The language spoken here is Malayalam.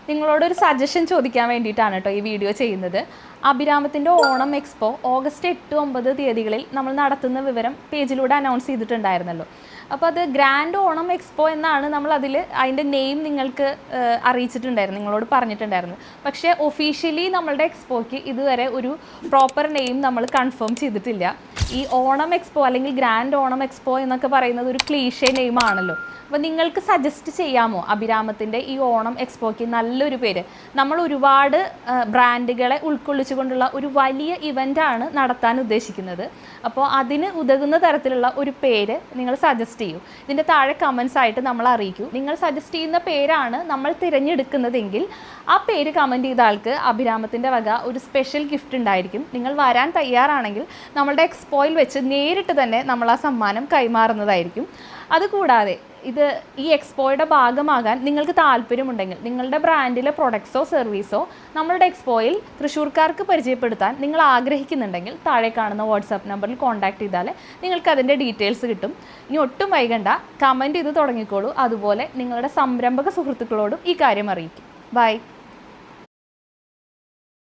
നിങ്ങളോടൊരു സജഷൻ ചോദിക്കാൻ വേണ്ടിയിട്ടാണ് കേട്ടോ ഈ വീഡിയോ ചെയ്യുന്നത്. അഭിരാമത്തിൻ്റെ ഓണം എക്സ്പോ ഓഗസ്റ്റ് 8-9 തീയതികളിൽ നമ്മൾ നടത്തുന്ന വിവരം പേജിലൂടെ അനൗൺസ് ചെയ്തിട്ടുണ്ടായിരുന്നല്ലോ. അപ്പോൾ അത് ഗ്രാൻഡ് ഓണം എക്സ്പോ എന്നാണ് നമ്മൾ അതിൻ്റെ നെയിം നിങ്ങൾക്ക് അറിയിച്ചിട്ടുണ്ടായിരുന്നു, നിങ്ങളോട് പറഞ്ഞിട്ടുണ്ടായിരുന്നു. പക്ഷേ ഒഫീഷ്യലി നമ്മളുടെ എക്സ്പോയ്ക്ക് ഇതുവരെ ഒരു പ്രോപ്പർ നെയിം നമ്മൾ കൺഫേം ചെയ്തിട്ടില്ല. ഈ ഓണം എക്സ്പോ അല്ലെങ്കിൽ ഗ്രാൻഡ് ഓണം എക്സ്പോ എന്നൊക്കെ പറയുന്നത് ഒരു ക്ലീഷേ നെയിം ആണല്ലോ. അപ്പോൾ നിങ്ങൾക്ക് സജസ്റ്റ് ചെയ്യാമോ അഭിരാമത്തിൻ്റെ ഈ ഓണം എക്സ്പോയ്ക്ക് നല്ലൊരു പേര്? നമ്മൾ ഒരുപാട് ബ്രാൻഡുകളെ ഉൾക്കൊള്ളിച്ചുകൊണ്ടുള്ള ഒരു വലിയ ഇവൻ്റാണ് നടത്താൻ ഉദ്ദേശിക്കുന്നത്. അപ്പോൾ അതിന് ഉതകുന്ന തരത്തിലുള്ള ഒരു പേര് നിങ്ങൾ സജസ്റ്റ് ചെയ്യൂ. ഇതിൻ്റെ താഴെ കമൻസ് ആയിട്ട് നമ്മൾ അറിയിക്കൂ. നിങ്ങൾ സജസ്റ്റ് ചെയ്യുന്ന പേരാണ് നമ്മൾ തിരഞ്ഞെടുക്കുന്നതെങ്കിൽ ആ പേര് കമൻറ്റ് ചെയ്ത ആൾക്ക് അഭിരാമത്തിൻ്റെ വക ഒരു സ്പെഷ്യൽ ഗിഫ്റ്റ് ഉണ്ടായിരിക്കും. നിങ്ങൾ വരാൻ തയ്യാറാണെങ്കിൽ നമ്മളുടെ എക്സ്പോയിൽ വെച്ച് നേരിട്ട് തന്നെ നമ്മൾ ആ സമ്മാനം കൈമാറുന്നതായിരിക്കും. അതുകൂടാതെ ഈ എക്സ്പോയുടെ ഭാഗമാകാൻ നിങ്ങൾക്ക് താല്പര്യമുണ്ടെങ്കിൽ, നിങ്ങളുടെ ബ്രാൻഡിലെ പ്രൊഡക്ട്സോ സർവീസോ നമ്മളുടെ എക്സ്പോയിൽ തൃശ്ശൂർക്കാർക്ക് പരിചയപ്പെടുത്താൻ നിങ്ങൾ ആഗ്രഹിക്കുന്നുണ്ടെങ്കിൽ താഴെ കാണുന്ന വാട്സാപ്പ് നമ്പറിൽ കോൺടാക്ട് ചെയ്താൽ നിങ്ങൾക്ക് അതിൻ്റെ ഡീറ്റെയിൽസ് കിട്ടും. ഇനി ഒട്ടും വൈകണ്ട, കമൻറ്റ് ചെയ്ത് തുടങ്ങിക്കോളൂ. അതുപോലെ നിങ്ങളുടെ സംരംഭക സുഹൃത്തുക്കളോടും ഈ കാര്യം അറിയിക്കും. ബൈ.